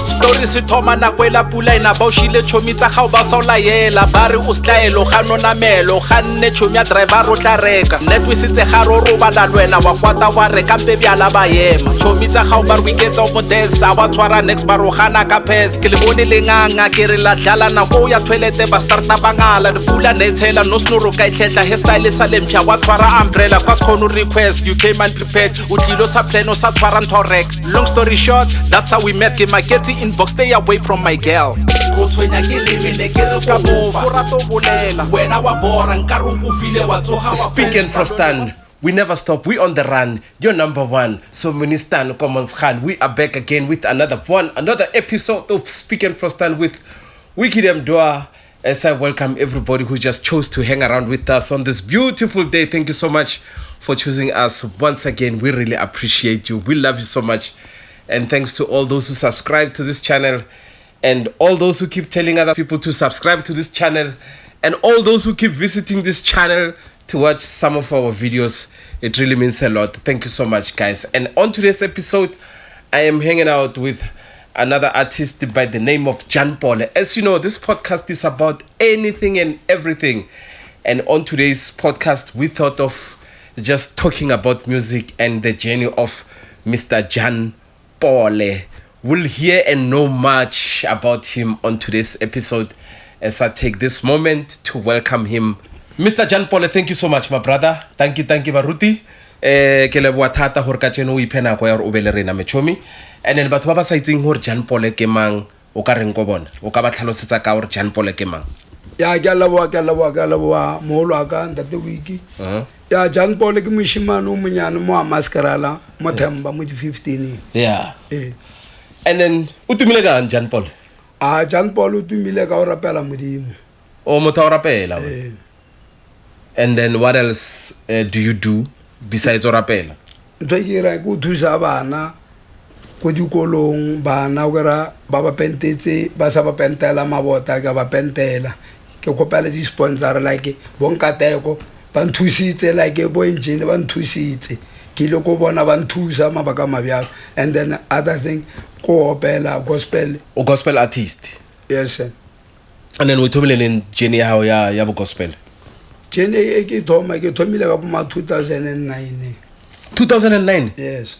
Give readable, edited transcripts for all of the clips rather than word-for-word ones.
Story se thoma na kwela pula ina ba o shile chomi tsa gao ba sola yela ba re o style ga nona melo ga nne chomi ya driver ro tla reka netwe setse ga ro ba la lwena wa kwata wa reka mpe bjala ba yema chomi tsa gao ba re iketsa o modesa ba tshwara next ba ro gana ka pes ke le bone le nganga ke re la dlala na go ya toilete ba starta bangala re pula ne tshela no snuro ka itletla hairstyle sa lempya wa tshwara umbrella kwa skono request you came unprepared o tlilo sa plan o sa tshwara ntorek long story short that's how we met ke maketi inbox stay away from my girl go tshwenya ke lebe ke re ska mova rato bolela wena wa bora nkaru ku file wa tsoga wa Speak and Frostan. We never stop. We on the run. You're number one. So Ministan Commons Khan. We are back again with another episode of Speak and Frostan with Wiki Dua. As I welcome everybody who just chose to hang around with us on this beautiful day. Thank you so much for choosing us once again. We really appreciate you. We love you so much. And thanks to all those who subscribe to this channel and all those who keep telling other people to subscribe to this channel and all those who keep visiting this channel to watch some of our videos. It really means a lot. Thank you so much, guys. And on today's episode, I am hanging out with another artist by the name of Jan Paul. As you know, this podcast is about anything and everything. And on today's podcast, we thought of just talking about music and the journey of Mr. Jan Paul. We'll hear and know much about him on today's episode as I take this moment to welcome him. Mr. Jan Paul, thank you so much, my brother. Thank you, Baruti. Ke leboa thata gore ka tseno o iphena go ya re o bele rena mechomi. And then batho ba ba sa itseng gore Jan Paul ke mang o ka reng go bona o ka ba tlhalosetsa ka gore Jan Paul ke mang. Ya ke leboa moholo aka ntate Wiki. Ya Jan Paul ke moshimane o monyane mo a Mascarala mo Themba mo di 15. Yeah. And then o tumile ka Jan Paul. Jan Paul o tumile ka o rapela modimo. O motho o rapela. And then what else do you do besides o rapela? Ntwe ke ra go thusa bana go dikolong bana o ra ba ba pentetse ba sa ba pentela mabota ka ba pentela ke kopela di sponsor like bonkateko ba nthusitse like bo engine ba nthusitse ke ile go bona ba nthusa mabaka mabjalo and then other thing go opela gospel artist. Yes sir. And then we thomile le journey how ya bo gospel. Journey ke thomile ka bo 2009. 2009? Yes.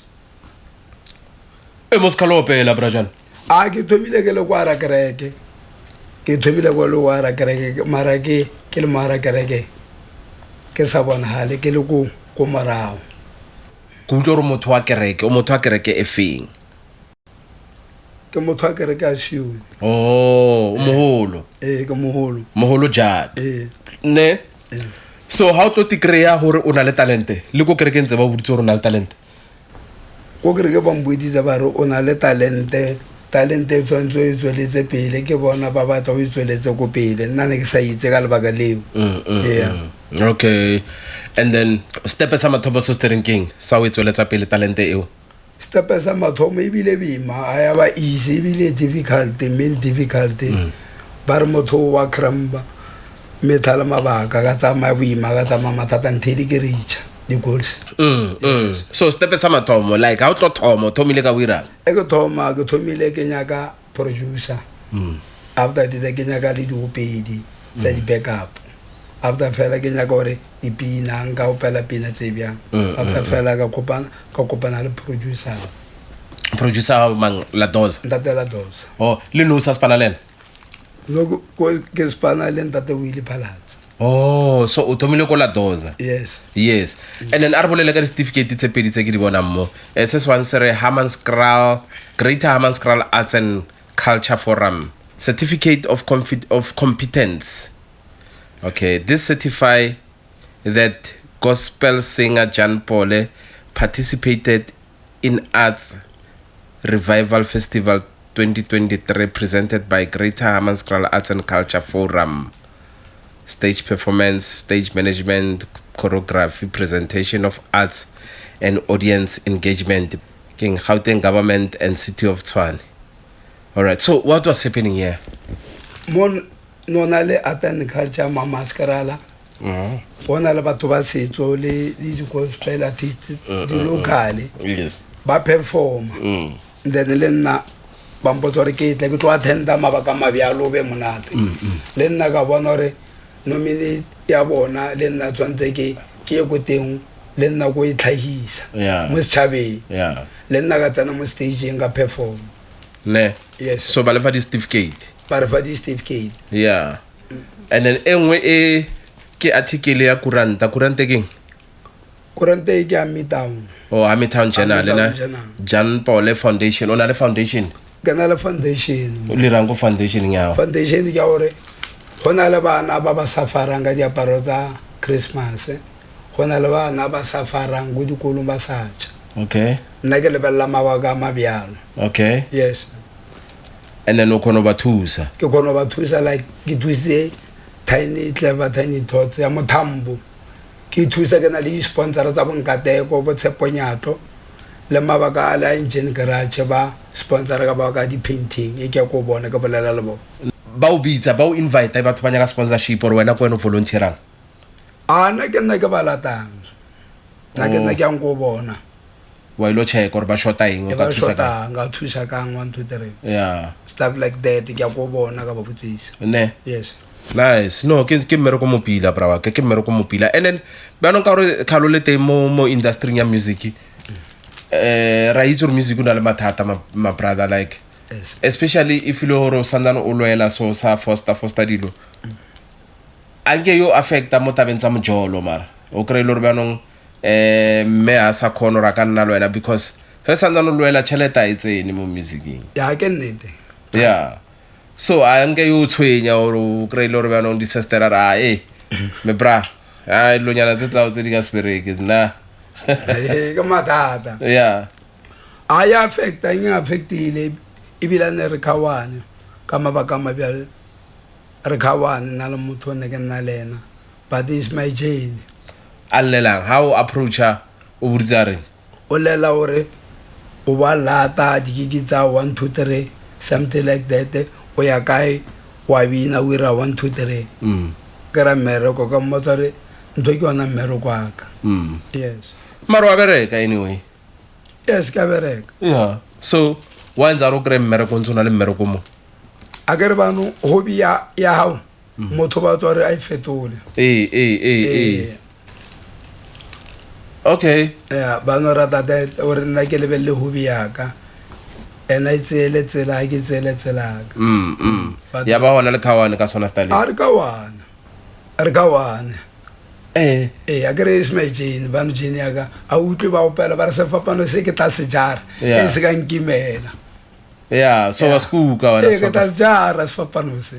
E moskalo opela brajan. Ke thomile ke le kwa ra kereke. Ke thomile go le wa ra kereke mara ke le mara kereke. Ke sa bona hale ke le go marao. Go tlo motho wa kereke e feng? Ke motho wa kereke a siu. Oh, moholo. Ke moholo. Moholo jad. Ne? So how to tikreya hore o na le talente? Le go kereke ntse ba butse hore o na le talente. Go kereke ba mbuditse ba re o na le talente tswantso e tsweletse pele ke bona ba batla o tsweletse go pele nna ne ke sa itse ka lebaka leo. Okay. And then step sa mathomo so stereng sa o tsweletsa pele talente eo. Step sa mathomo e bile bima aya ba easy e bile difficult ba re motho wa kramba methala mabaka ka tsa mabima ka tsa mathata nthedi ke reach the goals. So step sa mathomo like how to thomile ka wira ke thomile ke nyaka producer. After that ke nyaka le diopedi sa di backup. After fela ke nyaka gore dipina nka opela pina tse bjang. After fela ka kopana le producer mang la doza. Ntate la doza. Oh le no sa spanalen. No ke spanalen ntate Willie Palatsi. Oh, so o thomile ko la doza. Yes. And then arbolele ka certificate tse pedi tse ke di bona mo. SS1 sere Greater Hammanskraal Arts and Culture Forum Certificate of Competence. Okay, this certify that gospel singer Jan Paul participated in Arts Revival Festival 2023 presented by Greater Hammanskraal Arts and Culture Forum. Stage performance, stage management, choreography, presentation of arts and audience engagement. King Gauteng government and city of Tshwane. All right, so what was happening here? Nona le art and culture ma Mascarala. Bona le batho ba setso le di gospel artists di locally. Yes. ba performa then le nna ba mpotsa gore ke tle ke tlo attenda mabaka mabjalo be monate le nna ka bona gore nominate ya bona le nna tswantse ke ye ko teng le nna go itlhagisa mo setšhabeng le nna ka tsena mo stageng ka perform ne yes so ba le fa di-certificate ba re fa di-certificate and then e nngwe e ke article ya kuranta keng kurante ke Hamilton Hamilton Journal na John Paul Foundation o na le foundation ke na le foundation o le rango foundation ya foundation ke gore go na le bana ba ba safarang ka diaparo tsa Christmas go na le bana ba safarang go dikolong ba sacha okay nna ke lebella mabaka mabjalo okay yes and then o kono ba thusa ke kono ba thusa like ke thuse tiny clever tiny thoughts ya mothambo ke thusa ke na le sponsor tsa bonkateko bo tsheponyato le mabaka a la engine garage ba sponsor ka ba ka di painting e ke go bona ka bolela le bo ba o bitsa ba o invite batho ba nyaka sponsorship or wena ko eno volunteerang ana ke nna ke ba latang na ke nna ke ang go bona wa ilo check or ba shota eng o ka thusa ka nga thusa ka 1 2 3 stuff like that ke go bona ka ba botsisa ne yes nice no ke mmereko mo pila brawa ke mmereko mo pila and then ba no ka re khalo le teng mo industry ya music ra itse re music una le mathata ma brother like especially if you lo sandana o loela so sa foster dilo anke yo affecta mo tabeng tsa mojolo mara o kry lo re banong me a sa khono ra ka nna loela because he sandana o loela cheleta itsene mo musicing ya ke nnete so anke yo tshwenya o kry lo re banong di sister ra me bra lo nyana tsa di ka spereke na ke matata aya affecta nya affectile ibila ne re khawane ka mabaka mabjale re khawane na le motho ne ke nna lena but is my journey allelang how approach o butsare o lela ore o ba lata digigi tsa 1 2 3 something like that o ya kai wa bina we ra 1 2 3 kara mereko ka motsare ntho ke ona mereko aka yes maro a bereka anyway yes ka bereka so wanza ro kre mmereko ntsona le mmereko mo a kere bano hobby ya hao motho ba tsore a ifetole okay bano rata that ore nna ke lebelle hobby ya ka ena itsele tsela ke tsele tsela ka ya ba hona le khawane ka sona style a re kawana a kere is my jane bano jane ya ka a utlwe ba opela ba re se fapano se ke tla se jara e se ka nkimela so was cool ka wana ke tla se jara se fapano se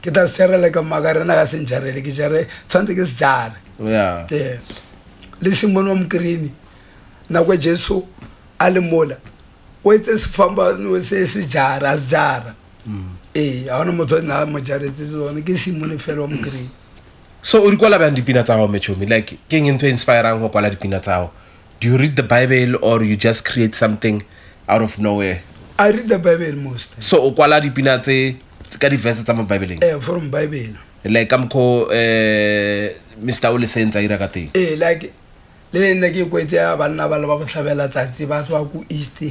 ke tla se rele ka magare na ga se njarele ke jare tshwantse ke se jara le simono mkrini na kwa Jesu ale mola o etse se famba no se jara se jara a ona motho na mo jaretse tsone ke simone fela wa mkrini so o di kwala bang dipina tsa go mechomi like ke eng into inspiring go kwala dipina tsa go do you read the Bible or you just create something out of nowhere I read the Bible most so o kwala dipina tse ka di verse tsa mo Bible from Bible like amko Mr. Ole Senza ira ka teng like le nne ke kwetse ya bana ba le ba botlhabela tsatsi ba tswa ku east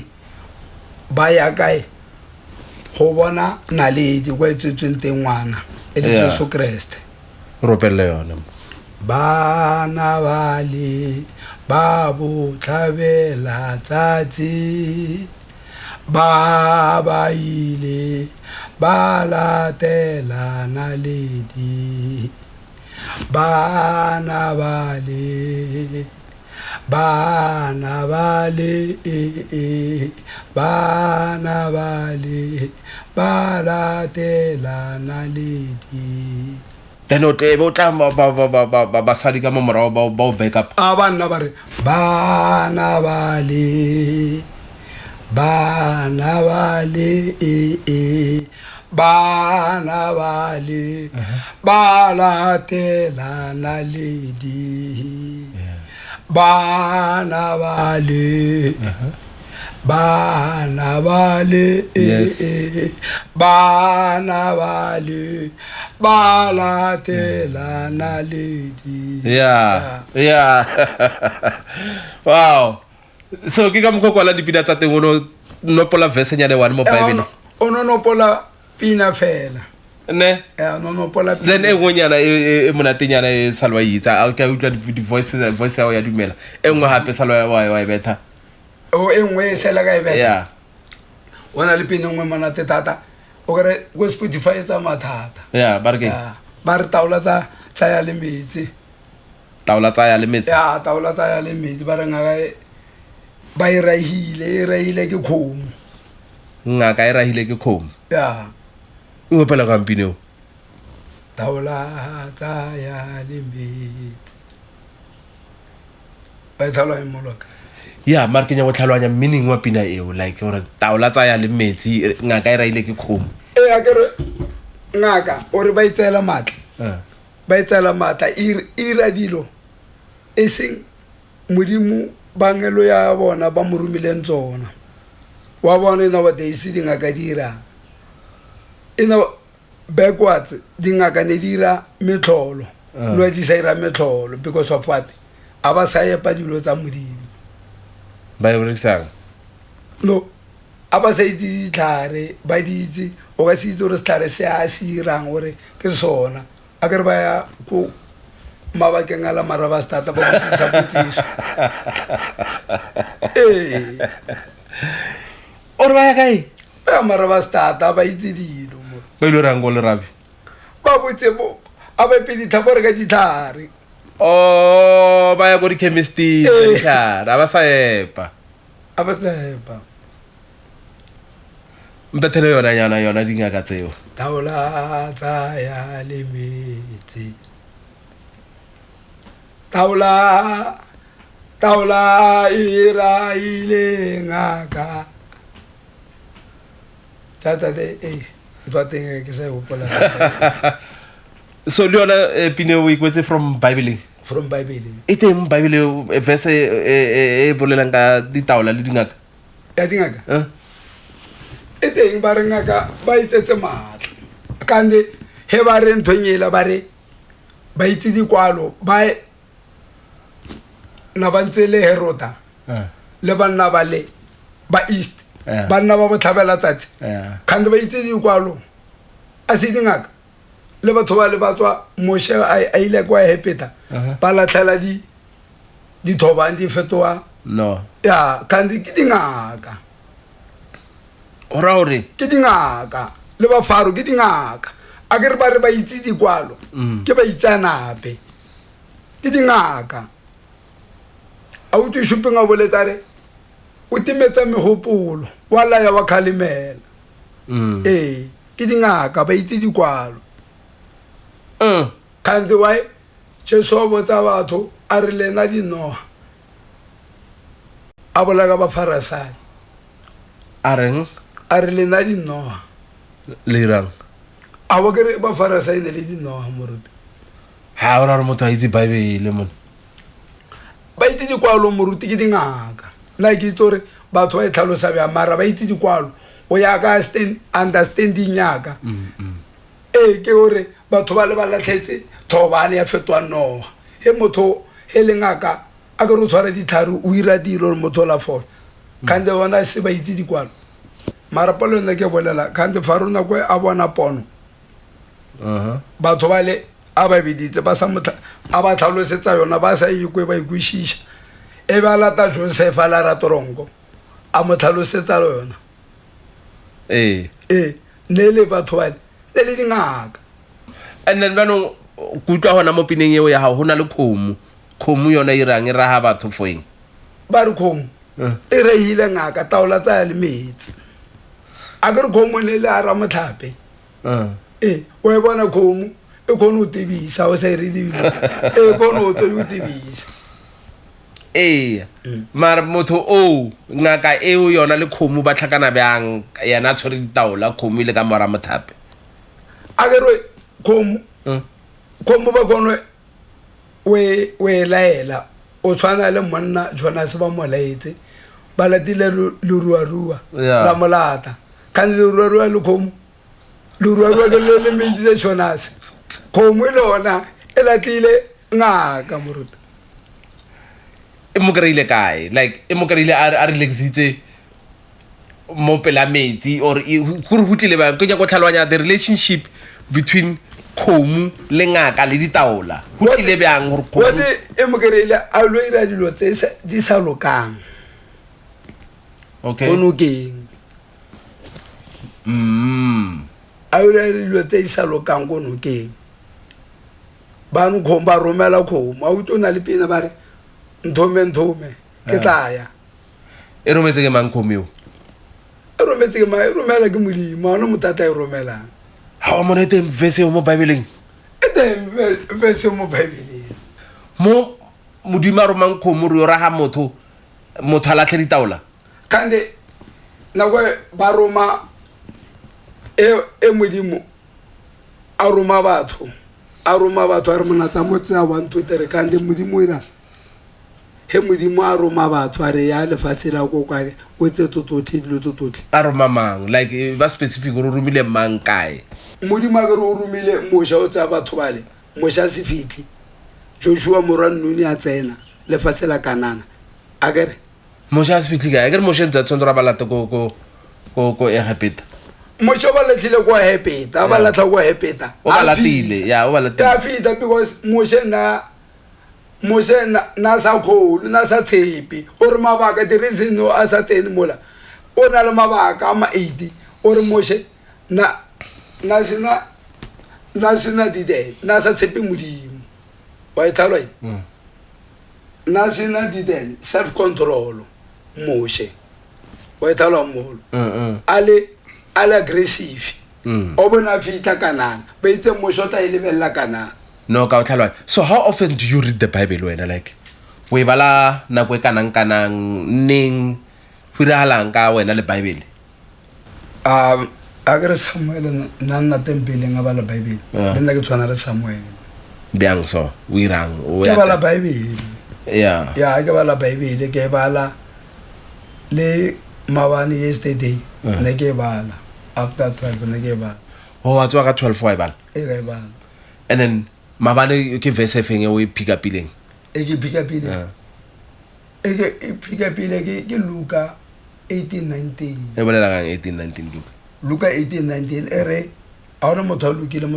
ba ya kae go bona naledi kwetse tsenteng ngwana e le Jesu Kriste ropelle yona bana bale ba botlhabela tsatsi ba ba ile ba latela naledi bana bale bana bale ba latela naledi then o te bo tla ba sadi ka mo morao ba o back up bana ba re bana bale bana bale ba latela naledi bana bale bana bale ba latela naledi wow So ke ka mokgwa kwala dipina tsa teng o no nopola verse nyane one mo Bible. O no nopola pina fela. Ne? No nopola pina. Then e ngonyana e monatenyana e Salwa itsa a ka utlwa di voice ya ya dumela. E ngwe hape Salwa wa e betha. O e ngwe sela ka e betha. Yeah. Wona le pina ngwe monate tata. O kare go Spotify tsa mathata. Yeah, ba re ke. Ba re taola tsa ya le metsi. Taola tsa ya le metsi. Ya taola tsa ya le metsi ba re ngaka ba e rahile ke khomo. Ngaka e rahile ke khomo. Ya. O phela ka mpineo. Taola tsa ya le metsi. Ba tlhalwa imoloka. Yeah, mara ke nya go tlhalwanya meaning wa pina eo like gore taola tsa ya le metsi ngaka e rahile ke khomo. A kere ngaka ore ba itsela matla. Ba itsela matla ira dilo e seng modimo bangelo ya bona ba morumileng tsona. Wa bona nowadays dingaka dira backwards dingaka ne dira metlholo no di sa ira metlholo because of what aba sa yepa dilo tsa modimo ba e rekisang no aba sa itse ditlhare ba di itse o ka se itse gore setlhare se a se irang gore ke sona a kere ba ya ko mabakeng a la mara ba stata ba botsisa botsiso ore ba ya kae ba mara ba stata ba itse dilo ba ile rang go le rabi ba botse bo a ba pedi tlhapore ka ditlhare ba ya go di chemistry ditlhare a ba sa epa mbethele yona dingaka tseo taola tsa ya le metsi taola ira ile ngaka tata de teng ke sa hopola so le yona pine o ikwetse from Bible e teng Bible verse e bolelang ka ditaola le dingaka ya dingaka e teng ba re ngaka ba itsetse matla kande he ba re nthonyela ba re ba itse dikwalo ba na ba ntse le Herota le banna ba le ba east banna ba botlhabela tsatsi kande ba itse dikwalo a se dingaka le batho ba le batswa moshe a ile kwa hepeta ba latlhela di thobang di fetoa no ya kande ke dingaka ora ore ke dingaka le ba faro ke dingaka a ke re ba re ba itse dikwalo ke ba itsanape ke dingaka a o tse shupeng a boletsa re o timetsa megopolo wala ya wa khalimela ke dingaka ba itse dikwalo kante why Jesu botsa batho a re lena dinoa a bola ka ba farasai a reng a re lena dinoa le rang a bo kere ba farasai ne le dinoa moruti ha ora re motho a itse Bible mon ba itse dikwalo moruti ke dingaka nna ke itse gore batho ba e tlhalosa bja mara ba itse dikwalo o ya ka understanding yaka ke gore batho ba le ba latlhetse thobane ya fetoa noa he motho he le ngaka a ke re o tshwara ditlhare o ira dilo gore motho o la fola kante bona se ba itse dikwalo mara palo nna ke bolela kante fa rona kwe a bona pono batho ba le a ba biditse ba sa motho a ba tlhalosetsa yona ba sa ikwe ba ikwishisha e ba lata Joseph a la ratorongo a mo tlhalosetsa yona ne le batho ba le dingaka and then bano kutwa hona mo pineng eo ya ha hona le khomo yona irang e raha batho foeng ba re khomo e rehile ngaka taola tsa ya le metsi a ke re khomo ne le a ra motlhape o e bona khomo e khone o tebisa o sa ire dilo e khone o to o tebisa mara motho o ngaka eo yona le khomo ba tlhakana bjang yana tshwere ditaola khomo ile ka mora mothape a ke re khomo ba khone we laela o tshwana le monna Jonas ba mo laetse ba latile le la molata kan le le khomo le ke le meditse Jonas khomo le ona e latile ngaka moruta e mo kry-ile kae like e mo kry-ile a relaxitse mo pela metsi or gore go tlile bang ke nyako tlhaloganya the relationship between kgomo le ngaka le ditaola go tlile bjang gore What e mo kry-ile a lo ira dilo tse di sa lokang okay ko nokeng a ira dilo tse di sa lokang ko nokeng bano kgomo ba romela kgomo a utlo na le pina ba re nthome ke tlaya e rometse ke mang kgomo eo e rometse ke ma e romela ke modimo ana motata e romelang ha o mona teng verse mo bibleng e teng verse mo bibleng mo modimo a romang kgomo re yo raga motho a latlhe ditaola kande nako ba roma e modimo a roma batho a re mona tsa motse a 1 2 3 kande modimo ira he modimo a roma batho a re ya lefatshe la go kwa o tse totothe dilo totothe a roma mang like ba specific gore o romile mang kae modimo a re o romile mosha o tsa batho bale mosha se fitli Joshua Morannuni a tsena lefatshe la Kanana a kere mosha a se fitli kae a kere mosha ntse tsondra ba lata ko Egipeta mosha ba latlhile ko Egipeta ba latla ko Egipeta o ba latile o ba latile ya fita because mosha na sa kholo na sa tshepi o re mabaka the reason no a sa tsene mola o na le mabaka a ma 80 o re moshe na sina dide na sa tshepi modimo wa ithalwa na sina dide self control moshe wa ithalwa molo ale aggressive o bona fita Kanana ba itse moshota ile bella Kanana no ka tlhalwa so how often do you read the Bible wena like we bala nako e kanang ning hiralang ka wena le Bible agre Samuel nna tempele nga bala Bible le nna ke tshwana le Samuel biang so we rang o ya bala Bible ya ke bala Bible ke bala le mabani yesterday ne ke bala after 12 ne ke bala o wa tswa ka 12 wa bala e ke bala and then mabane ke verse feng o e pick up ileng e ke pick up ileng e pick up ileng ke Luka 18:19 e bolela gang 18:19 Luka 18:19 ere a ona motho a lokile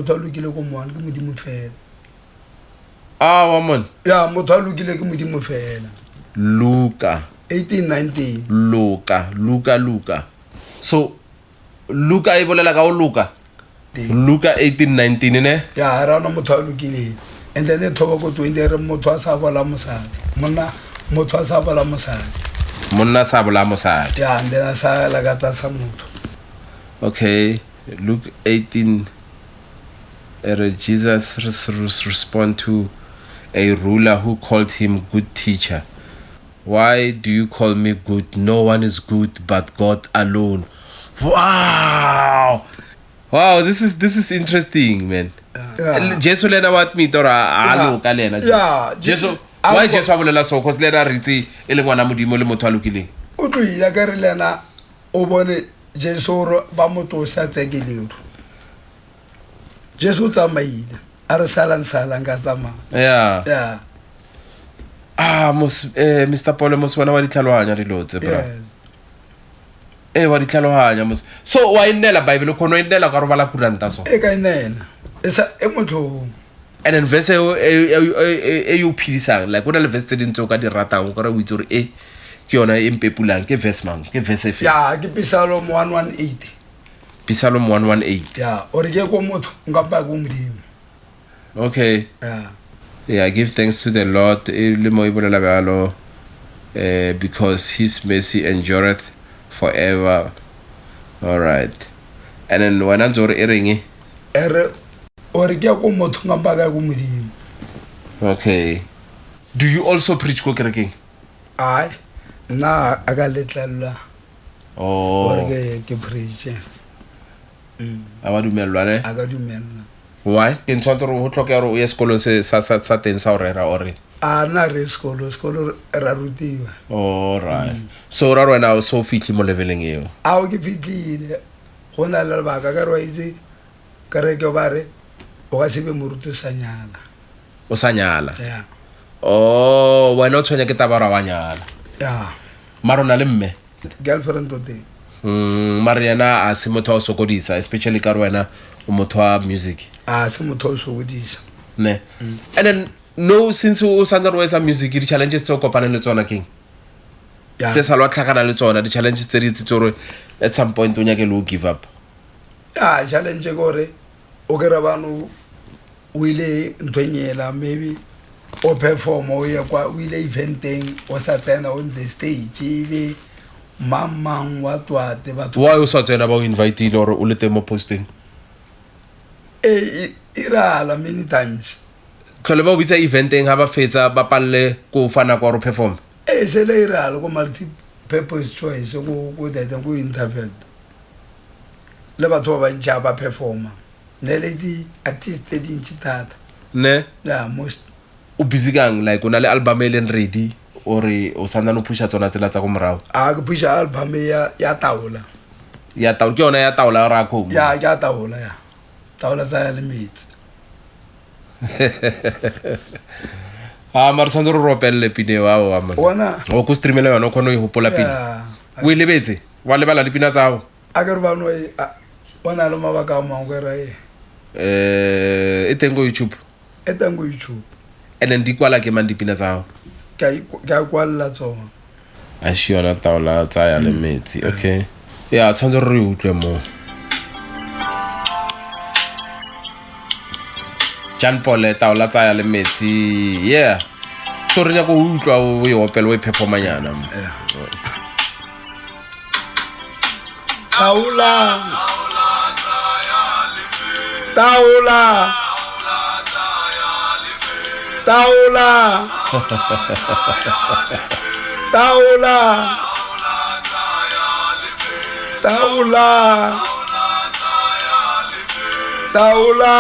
ko moana ke modimo fela wa mon ya motho a lokile ke modimo fela Luka 18:19 Luka so Luka e bolela ka o Luka 18:19 ne ya ra ona motho a lokile and then thoba ko 20 re motho a sa bola mosadi motho a sa bola mosadi monna sa bola mosadi ya and then sa la gata sa motho okay Luke 18 Jesus respond to a ruler who called him good teacher. Why do you call me good? No one is good but God alone. Wow, this is interesting, man. Jesu lena wat mi tora alo ka lena. Yeah, Jesu why Jesu abolela so cause lena ritsi e le ngwana modimo le motho a lokileng. O tlo ya ka re lena o bone Jesu ba motho sa tsekelero. Jesu tsamaile a re salang ka tsama. Yeah. Mr. Paul mos wana wa ditlhaloganya dilo tse bra. Wa ditlhaloganya mos. So wa inela Bible khono inela ka robala kuranta so. E ka inela. Esa e motho. And then verse e you phidisang like ona le verse tse dintse o ka di ratang gore o itse gore ke yona e mpepulang ke verse mang ke verse fe. Ya ke Psalm 118. Psalm 118. Ya ore ke go motho nka ba go modimo. Okay. Yeah, give thanks to the Lord because his mercy endureth forever. All right. And then when I'm eringi or ke go motho nka ba go modimo. Okay. Do you also preach ko kerekeng? Ai na aga letlalla. Or ke preach. Aba dumelwa ne? Aga dumelwa. Why? Ke ntshwantse re ho tlhoka re o ye sekolong se sa teng sa o rera ore. Na re skolo ra rutiwa. All right. So ra rona o so fitli mo leveleng eo. O ke fitlile go na le ba ka re wa itse ka re ke ba re o ga sebe moruti sa nyala. O sa nyala. Yeah. Oh, wena o tshwenya ke tabara wa nyala. ya Mara o na le mme. girlfriend o teng Mara yena a se motho wa o sokodisa, especially ka re wena o motho wa music. a se motho o sokodisa Ne. And then no, since o santse re o etsa music, di-challenges tse o kopaneng le tsona keng? ya Tse sa lo tlhakana le tsona, di-challenges tse di itsitse gore at some point o nyake le o give up. ya challenge ke gore o kry bano o ile ntwenyela maybe o perform o ya kwa o ile eventeng o sa tsena on the stage ebe mang wa twate batho Why o sa tsena ba o invite-ile gore o le teng mo posting? irala many times Tlhole ba o bitsa eventeng ha ba fetsa ba palle ko fana kwa go perform. se le irala ko multi purpose choice go data go interval le batho ba ntšha ba performa ne le di artist tse dintsi thata Ne? ya most O busy kang, like o na le album e leng ready ore o santse no pusha tsona tsela tsa go morago? a ke pusha album ya taola Ya taola ke yona ya taola ra kho. ya taola ya taola tsa le metsi Ha mara santse ro ropelle pine wa man. bona O ku streamela yona o khona o hopola pine. ya O ile betse wa lebala dipina tsago. a ke re bano bona le mabaka a mangwe ra E teng go YouTube. e teng go YouTube And then di kwala ke man dipina tsago. ka kwalla tsona A shi yona taola tsa ya le metsi. Okay. Ya tshwanetse re utlwe mo. Jan Paul taola tsa ya le metsi. Yeah. So re nya go utlwa o e opela o e performanyana. taola taola taola taola taola taola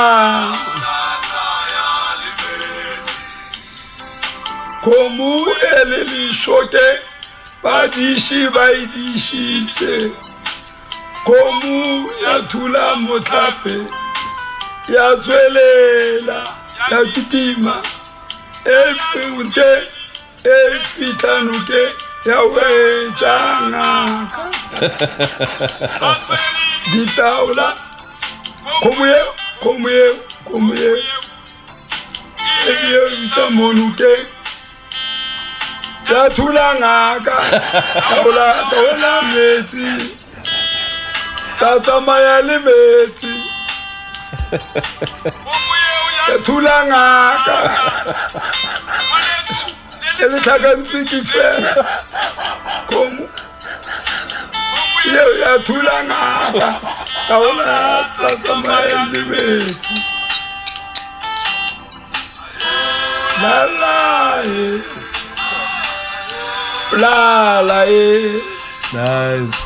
komu elilishoke badishi baidishitse komu yathula mothape ya tswelela ya kitima efunte efitanuke ya wetjangaka ditaula komuye ebiye vitamonuke ya thula ngaka taula metsi tsamaya le metsi ya thula ngaka le tlhakantse ke fela komo ya thula ngaka taula tsamaya le metsi la Nice.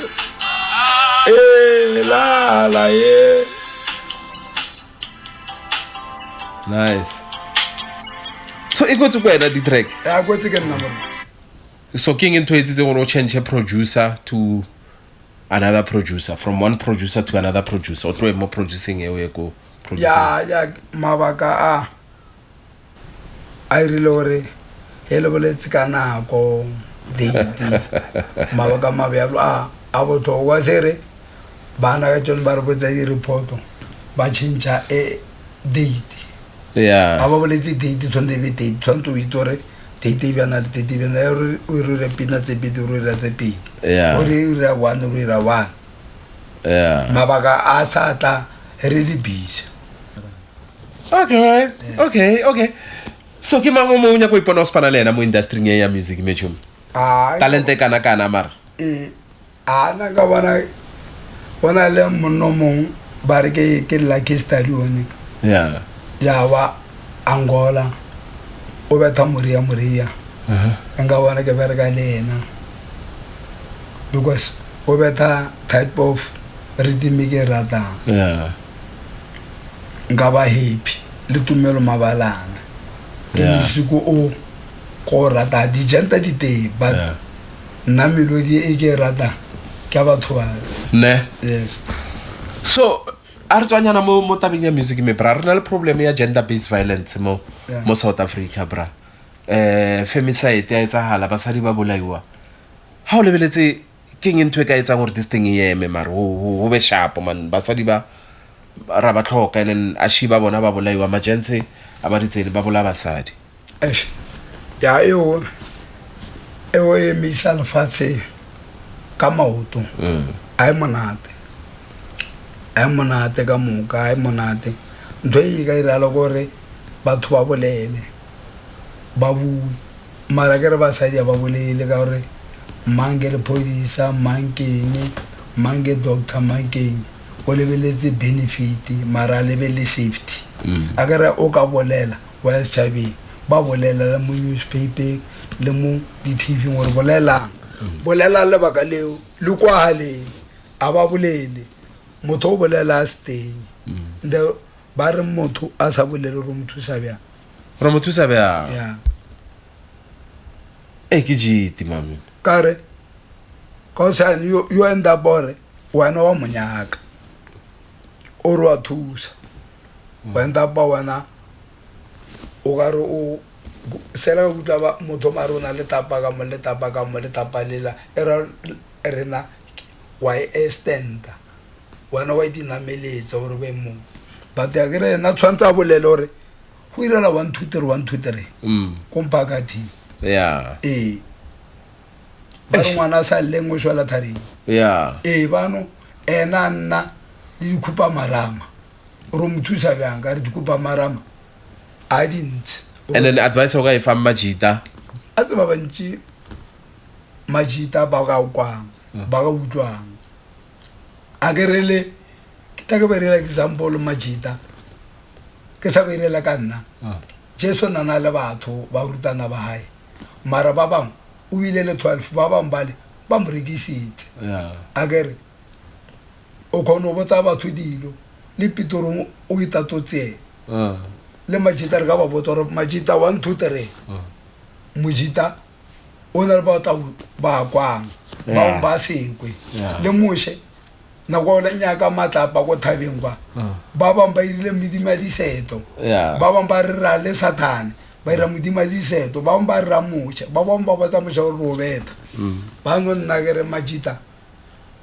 la la Nice. So e go to kwena di track. ya kwetse ke nna mo So king into it is going to change a producer to another producer, from one producer to another producer, or through more producing a go producing. ya mabaka a irile gore he le boletse ka nako date mabaka mabjalo a botlhokwa sere bana ka tsone ba re botsa di-reporto ba change date Yeah. a ba boletse date tshwanetse be date tshwanetse o itse gore date e bjana le date e bjana o ire pina tse pedi o ira tse pedi Yeah. o ira one o ira one Yeah. mabaka a sa tla really busy Okay. Okay. So ke mang o mo nya go ipona o spana le ena mo industry ya music mechum. Talente kana mara. ana ka bona le monno mong ba re ke Lucky Stadion Yeah. ya wa Angola o betha moria nga bona ke bereka le ena because o betha type of rhythm ke rata Yeah. nga ba happy le Tumelo Mabalana ke Yeah. music o go rata di jenta di te but Yeah. nna melodi e ke e rata ke a batho ba Ne. yes So a re tswanyana mo tabeng ya music me bra re na le problem ya gender based violence Yeah. mo South Africa bra. Femicide ya etsahala basadi ba bolaiwa. Ha o lebeletse keng ntwe ka etsang gore this thing e eme mara ho be sharp man basadi ba ra ba tlhoka and then a shiba bona ba bolaiwa emergency a ba ditsele ba bola basadi. eish ya eo e misa lefatshe ka maoto a e monate ka moka a e monate ntho e ka irala gore batho ba bolele ba bue mara ke re basadi ba bolele ka gore mang ke lepodisa mang keng mang ke doctor mang keng o lebeletse benefit mara a lebele safety a ke re o ka bolela wa setšhabeng ba bolela le mo newspaper le mo di-tv gore bolelang lebaka leo le kwa haleng a ba bolele motho o bolela a se teng nde ba re motho a sa bolele re mo thusa bjang Re mo thusa bjang? ya Ke jiti mami. kare ka o sane yo enda bore wena wa monyaka o re wa thusa wa enda ba wena o ka re o sela go tla ba motho mare o na le tapa ka mo le tapa lela rena wa estenda wena wa dinameletsa gore be mo but ya kere na tshwantse a bolele gore go irela 1 2 3 1 2 3 kompakati Yeah. ba re ngwana sa leng o shwala tharing Yeah. bano ena nna le dikhupa marama ro mothusa bjang ka re dikhupa marama a dintsi And then advice o ka e fang Majita. a tseba bantši Majita ba ga ukwang ba ga utlwang a ke rele ke tla ke berela example Majita ke sa berela ka nna Jesu nana le batho ba rutana ba hae mara ba bang o bile le 12 ba bang bale ba mo rekisitse Yeah. a ke re o kgona go botsa batho dilo le Pitorong o itatotse le Majita re ka ba botsa gore Majita 1 2 3 Mojita o na le batho ba kwang ba ba sekwe le moshe na go le nyaka matlapa go thabeng kwa ba bang ba irile medima diseto Yeah. ba bang ba re ra le Satan ba ira medima diseto ba bang ba ra moshe ba bang ba batsa moshe go robeta ba no nna ke re Majita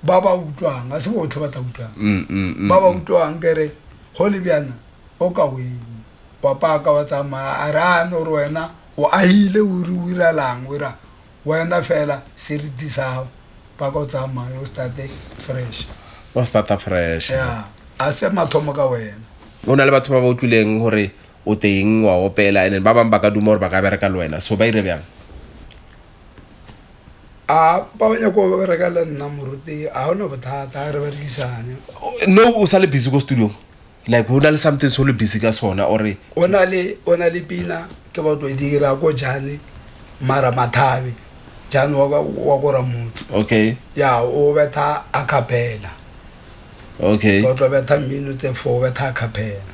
ba ba utlwang a se botlhe ba ta utlwang ba ba utlwang ke re go le bjana o ka wena wa paka wa tsamaya a ra no re wena o ahile o re o iralang o ira wena fela seriti sa pa go tsamaya o starte fresh O starta fresh. ya a se mathomo ka wena O na le batho ba ba utlwileng gore o teng wa opela and then ba bang ba ka duma gore ba ka bereka le wena so ba ire bjang? a ba banya go bereka le nna moruti a ona bothata re berekisane No o sa le busy go studio like ho na le something so le busy ka sona or o na le pina ke ba tlo dira go jane mara mathabe jane wa go ra motse okay ya o betha a capella okay go tlo betha minute 4 betha a capella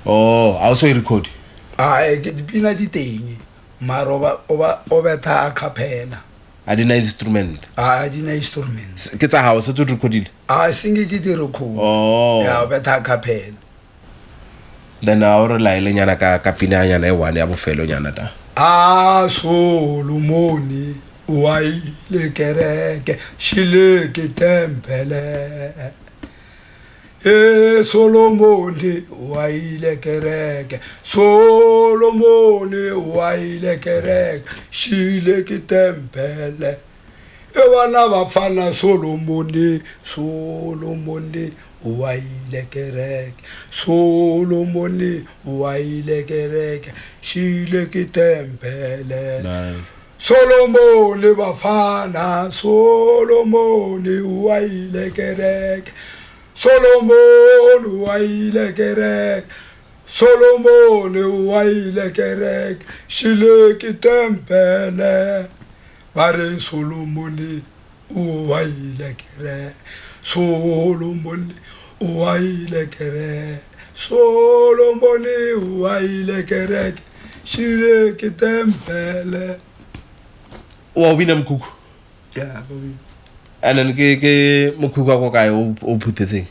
oh also you record ke dipina di teng mara o betha a capella a dina instrument a di na instruments ke tsa hao se tlo recordile a singe ke di record oh ya o betha a capella then a o re la ile nyana ka pina nyana e one ya bofelo nyana ta a Solomoni wa ile kereke shile ke tempele Solomoni wa ile kereke Solomoni wa ile kereke shile ke tempele wana bafana Solomoni wa ile kereke Solomoni wa ile kereke shile ke tempele nice Solomoni bafana Solomoni wa ile kereke Solomoni wa ile kereke Solomoni wa ile kereke shile ke tempele bare Solomoni wa ile kereke Solomoni wa ile kereke Solomoni wa ile kereke shile ke tempele wa wina mkhukhu ya bobi and then ke mkhukhu go kae o phutetseng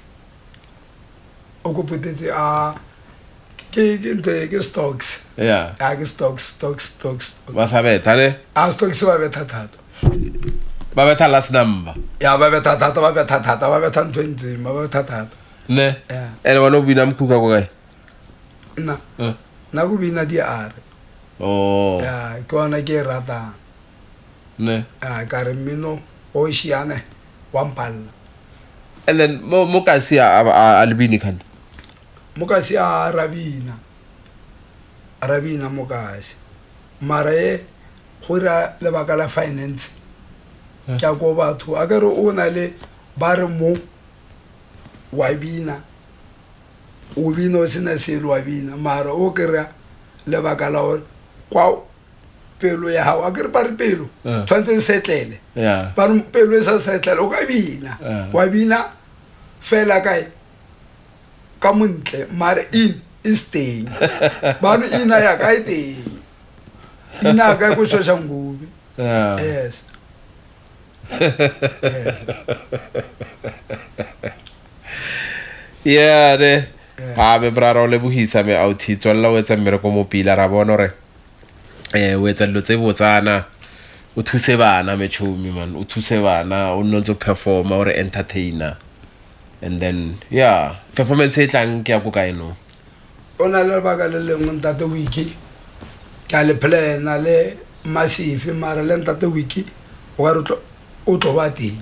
o go putetse a ke ntwe ke stocks yeah ke stocks ba sabetha le a stocks ba betha thata ba betha last number ya ba betha thata ba betha 20 ba betha thata ne yeah ene wa no wina mkhukhu go kae na go bina di are oh ya ke ona ke rata ne ka re mino o shiane wa mpalla and then mo ka si a lebini khan mokasi a rabina mokasi mara e go ra lebaka la finance ke a go batho a ka re o na le ba re mo wa bina o bina o sena selo wa bina mara o kry-a lebaka la gore kwa pelo ya gago a ke re ba re pelo tshwanetse setlele yeah ba re pelo e sa setlele o ka bina wa bina fela kae ka montle mara is teng bano ina ya ka e teng ina ka go shosha ngubi yeah yes yeah re ha be braro le buhisa me outhi tswalla o etsa mmere ko mo pila ra bona re o etsa dilo tse botsana o thuse bana mechumi man o thuse bana o nno tso performa or entertainer and then yeah performance e tlang ke ya go kae no ona le baka le lengwe ntate wiki ka le plan le massive mara le ntate wiki o ga re o tlo ba teng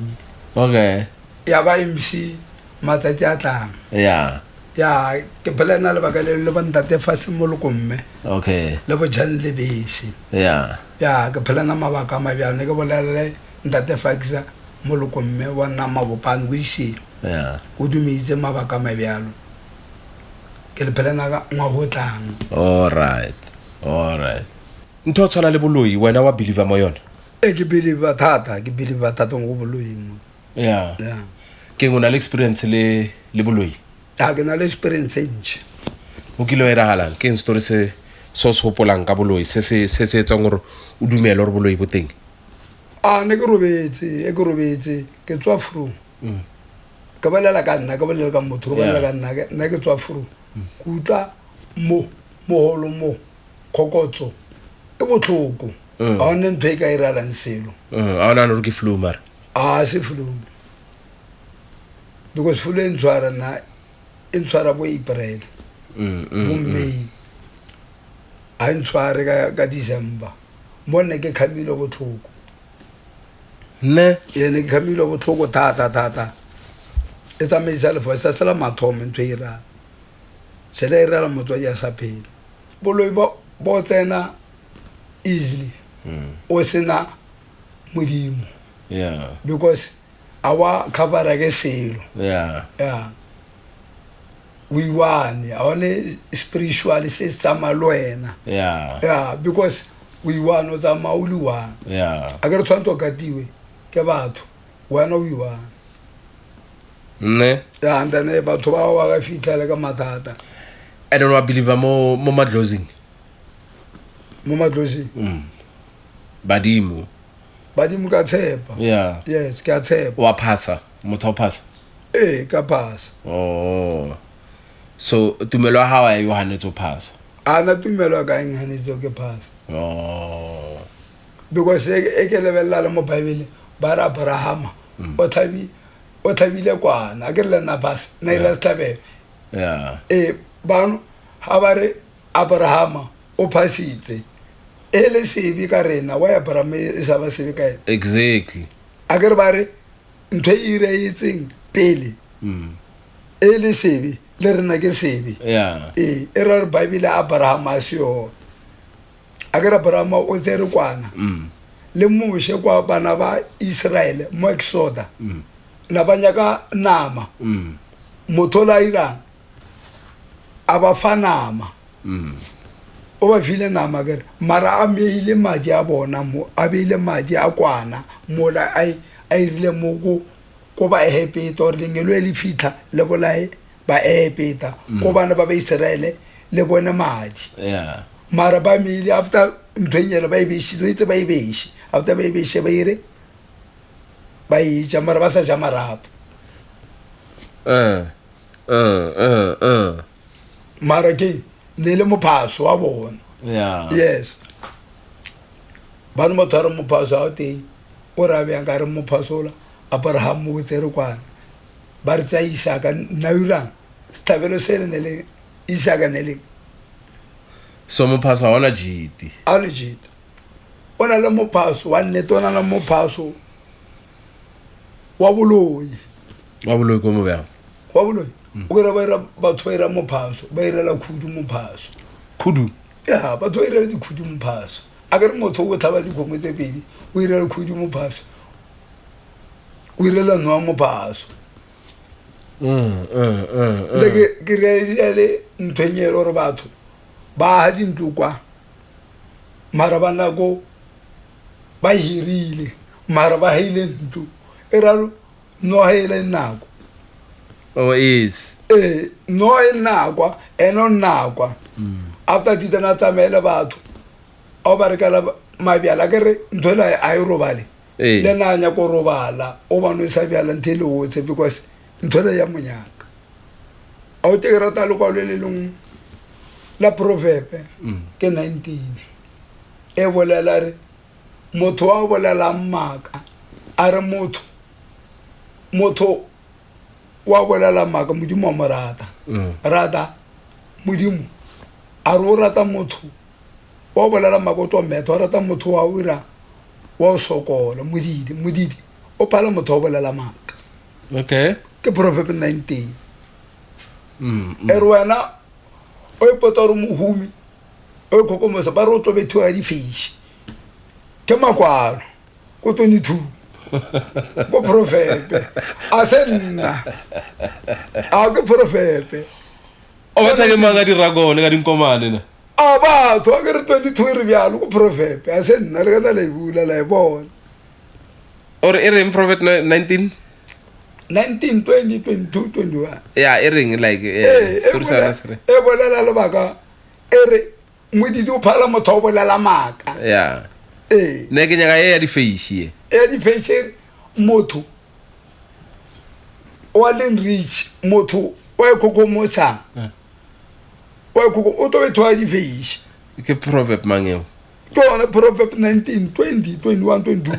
okay ya ba MC matsatsi a tlang yeah ya ke plan le baka le ntate Fasimoloko mme okay le bo jan le bese yeah ya ke plan mabaka mabjane ke bolele ntate Faxa Moloko mme wa nna mabopane go ise yeah go dumeitse mabaka mabjalo ke le plan ga ngwa go tlang all right ntho tswana le boloi wena wa believe mo yona ke believe thata go boloing yeah ya ke ngona le experience le boloi ke na le experience ntshe o kilo era halang ke story se so hopolang ka boloi se etsang gore o dumela gore boloi bo teng ne ke robetse ke tswa fru ka balela ka nna ka balela ka motho ba balela ka nna ke tswa fru kutla moholo mo khokotso e botlhoko a one ntho e ka iralang selo a ona no ke flu mar se flu because flu e ntshwara bo April bo May a ntshware ka December mo ne ke khamile botlhoko ne yene ke khamile botlhoko thata e tsamaisa le fosa sala mathomo ntho e ira se le ira motho ya sa phela boloi bo tsena easily o sena modimo yeah because our cover ke selo yeah we won one spiritual system alwena yeah because we won o tsama o le one yeah a ke re tshwanto katiwe ke batho wena we won ne and then batho ba wa ga fitla le ka mathata I don't know I believe mo madlozing badimo ka tshepa yeah yes ke a tshepa wa phasa motho phasa ka phasa oh so tumelo ha wa Yohane tso phasa ana tumelo ka eng hanetso ke phasa oh because e ke lebella le mo Bible ba ra Abraham o thabile kwana a ke le na bas na ile tlabe yeah bano ha ba re Abraham o phasitse ele sebi ka rena wa Abraham e sa ba sebi ka exactly a ke re ba re ntho e itseng pele ele sebi le rena ke sebi yeah era Bible Abraham a sio a ke re Abraham o tsere kwana le moshe kwa bana ba Israel mo Exodus na banyaka nama mothola ira abafanama o ba file nama ke mara a meile madi a bona mo a beile madi a kwana mola ai rile mo go ba happy to re ngelo le fitla le bolae ba epeta go bana ba Israele le bone madi Yeah. mara ba mili after ntwenyela ba ibishizwe itse ba ibishi after ba ibishe ba ire ba ija mara ba sa ja marapo mara ke ne le mophaso wa bona Yeah. yes bana mo tsara mophaso a te o ra be nga re mophaso la Abraham mo tsere kwana ba re tsa Isaka naura stabelo sele ne le Isaka ne le So mophaso ha ona jiti. a legit ona le mophaso wa nne tona le mophaso wa boloi Wa bolo ko mo bang. wa boloi o re ba ira batho ba ira mophaso ba ira la khudu mophaso Kudu. ya batho ba ira di khudu mophaso a ke re motho o thaba di khomwe tse pedi o ira la khudu mophaso o ira la no mophaso ke re ile ntwenyelo re batho ba ha dintlo kwa mara bana go ba hirile mara ba haile ntlo eralo no haile nako Oh is. no enakwa eno nakwa after ditana tsamela batho o ba re kala mabiala ke re nthola a irobale le nanya go robala o ba no sa biala ntele o tse because nthola ya monyaka a o te rata lo kwa le leng la proverbe ke 19 e bolela re motho wa bolela mmaka a re motho wa bolela mmaka modimo wa morata rata modimo a re o rata motho wa bolela mmaka o twa metho o rata motho wa o ira wa o sokola modidi o phala motho wa bolela mmaka Okay. ke proverbe 19 e re wena o ipota re mohumi o khokomosa ba re o tobetho ya difishi ke makwalo ko 22 ko proverbe a senna a ke proverbe O batla ke manga di ragone ka dinkomane na. a batho a ke re 22 re bjalo ko proverbe a senna le kana le bula la bona Or in Prophet 19? 19 20 22 21 Yeah, ring like story sana sre. e bolela le baka e re modidi o phala motho o bolela maka Yeah. Ne ke nyaka ya di face ye. e di face motho wa len rich motho wa kokomosa wa koko o to betho a di face Ke proverb mangeo. ke ona proverb 19 20 21 22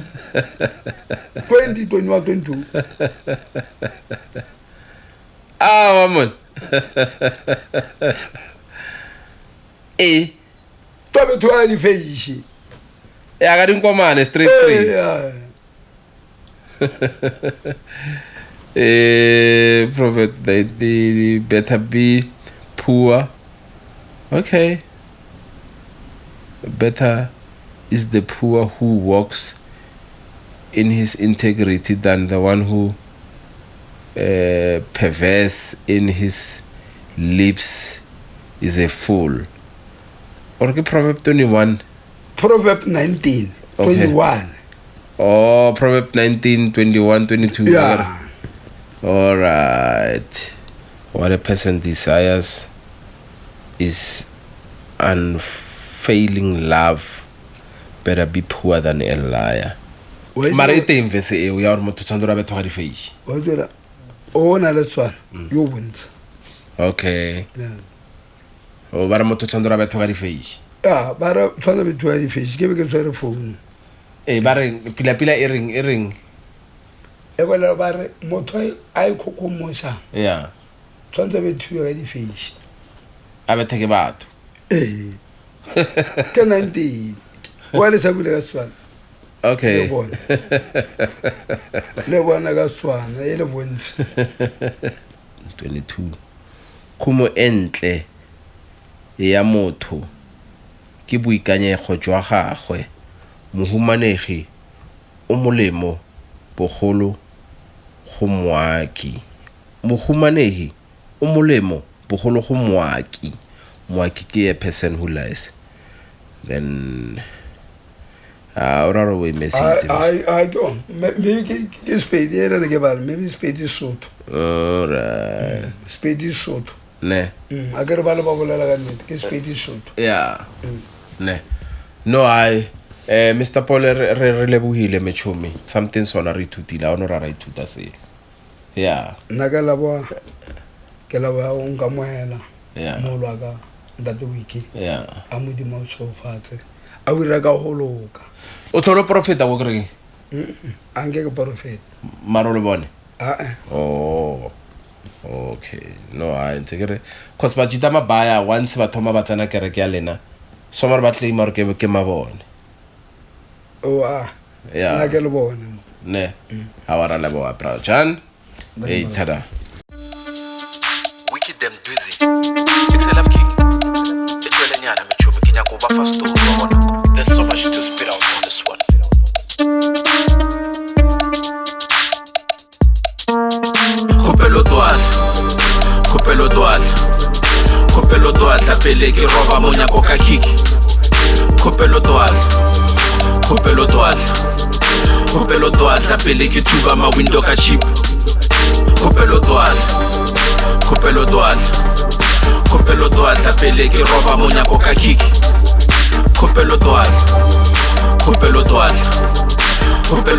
20 21 22 Ah, man. to betho a di face Ya ka dinkomane straight Prophet they better be poor. Okay. Better is the poor who walks in his integrity than the one who perverse in his lips is a fool. Or Proverb 21. Proverb 19 21 Oh, Proverb 19, 21, 22. yeah All right. What a person desires is unfailing love. Better be poor than a liar. Mara e teng verse e o ya re motho tshwantse ra betho ga di face. wa tsela o na le tswana yo bontsha Okay. O ba re motho tshwantse ra betho ga di face. ya ba re tswana betho ya di face ke be ke tswere phone Ba re pila e ring. e bolela ba re motho a ikhokomosa Yeah. tshwantse betho ya di face A bethe ke batho. ke 19 wa le sa bule ka tswana Okay. le bona ka tswana e le bontsha 22. Khumo entle ya motho ke boikanyego jwa gagwe. Mohumanegi o molemo bogolo go moaki. Mohumanegi o molemo bogolo go moaki. Moaki ke a person who lies. Then Ora we message. I go. Maybe Spedi era de Gebal, maybe Spedi Soto. Alright. Spedi Soto. Ne. Agar bala babola la ganit, ke Spedi Soto. Yeah. Ne. No, Mr. Paul re lebohile mechumi. Something sona re ithutile a ono ra ithuta se. Yeah. Naga la boa. Ke la ba o nka moela. Yeah. Mo lwa ka ndate wiki. Yeah. Amudi mo so fatse. A wira ka holoka. O tholo profeta go kre. Ange ke profeta. Marolo bone. Oh. Okay. No, I take cause ba jita mabaya once ba thoma ba tsena kereke ya lena. Somar ba tlei maro ke mabone. Oh Yeah. Na ke le bone. Ne. Awara le bo apra Jan. Hey tada. Wicked them dizzy. Excel up king. Etwelenyana mechumi kinya go ba fast to. There's so much to spit out on this one. Kopelo toatla pele ke roba monyako ka kiki. Kopelo toatla pele ke tuba ma window ka chip. Kopelo toatla pele ke roba monyako ka kiki. Kopelo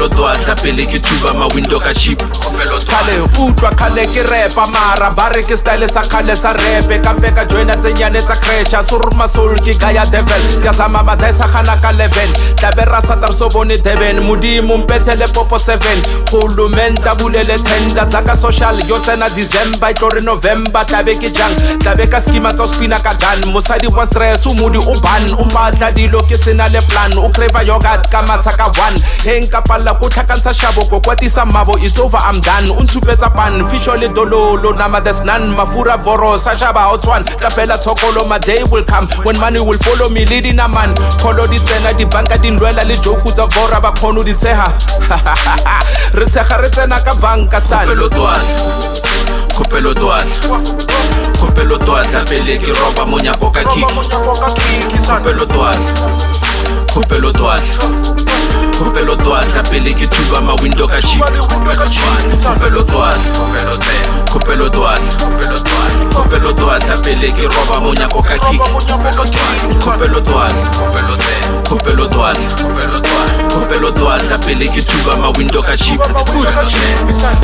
toatla pele ke tuba ma window ka chip. Kale utwa kale ke repa mara bare ke style sa kale sa repe kampe ka joina tsenyane tsa creature surma soul ke gaya devil ka sama madesa khana ka 11 tabera satar so bone deben mudimo mpetele popo 7 khulumenta bulele tender zaka social yo tsena December itlore November tabe ke jang tabe ka skima tsa spina ka gun mosadi wa stress umudi u ban umpatla dilo ke sena le plan u crave yogurt ka matsa ka 1 henka pala ku tlhakantsha shabo go kwatisa mabo it's over I'm done untshupetsa pan officially dololo nama there's none mafura voro sashaba outswan kapela tshokolo my day will come when money will follow me leading a man kholo di tsena di banka di ndwela le joke tsa vora ba khono di tseha re tsena ka banka sana kopelo toatla pele ke roba monyako ka kiki kopelo toatla pele ke tuba ma window ka chip kopelo toatla pele ke roba monyako ka kiki kopelo toatla pele ke tuba ma window ka chip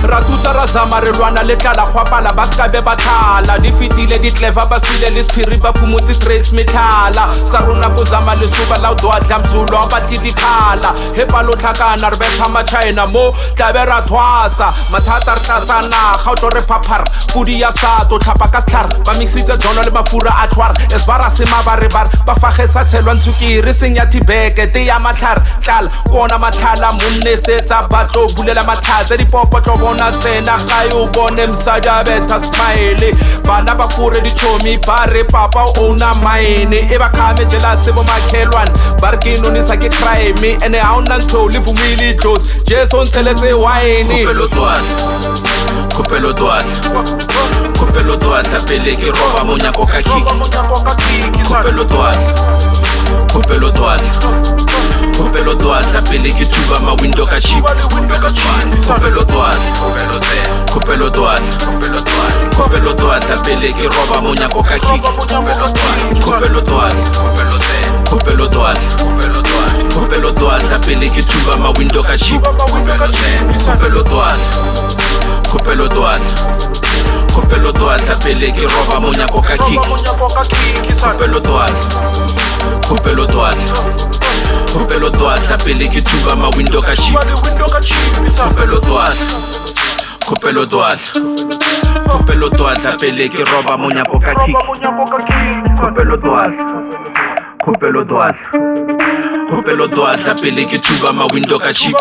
ratutsa ra zama re lwana le tlala khwapala ba ska be bathala di fitile di clever ba sile le spirit ba phumutse trace methala sa rona go zama le suba la do atla mzulo ba di khala he palo tlhakana re betha ma China mo tabera thwasa mathata re tlatsana ga o tlo re phaphara pudi ya sa to tlhapa ka stlhar ba mixitse dono le mafura a twar esbara se mabare bar ba fagesa tshelwa ntsukiri senya tibeke te ya matlhar tlala kona mathala munne setsa batlo bulela matlhatse di popo tlo bona tsena ga yo bone msada betha smile bana ba fure di chomi bare papa ona mine e ba khame jela se bo makhelwan bar ke no nisa ke crime ene ha ona ntho le vumili close jeso ntseletse wine kopelo toatla pele ke roba monyako ka kiki kopelo toatla pele ke tuba ma window ka chip kopelo toatla pele ke roba monyako ka kiki kopelo toatla pele ke tuba ma window ka chip kopelo toatla pele ke roba monyako ka kiki kopelo toatla pele ke tuba ma window ka chip kopelo toatla pele ke roba monyako ka kiki kopelo toatla pele ke tuba ma window ka chip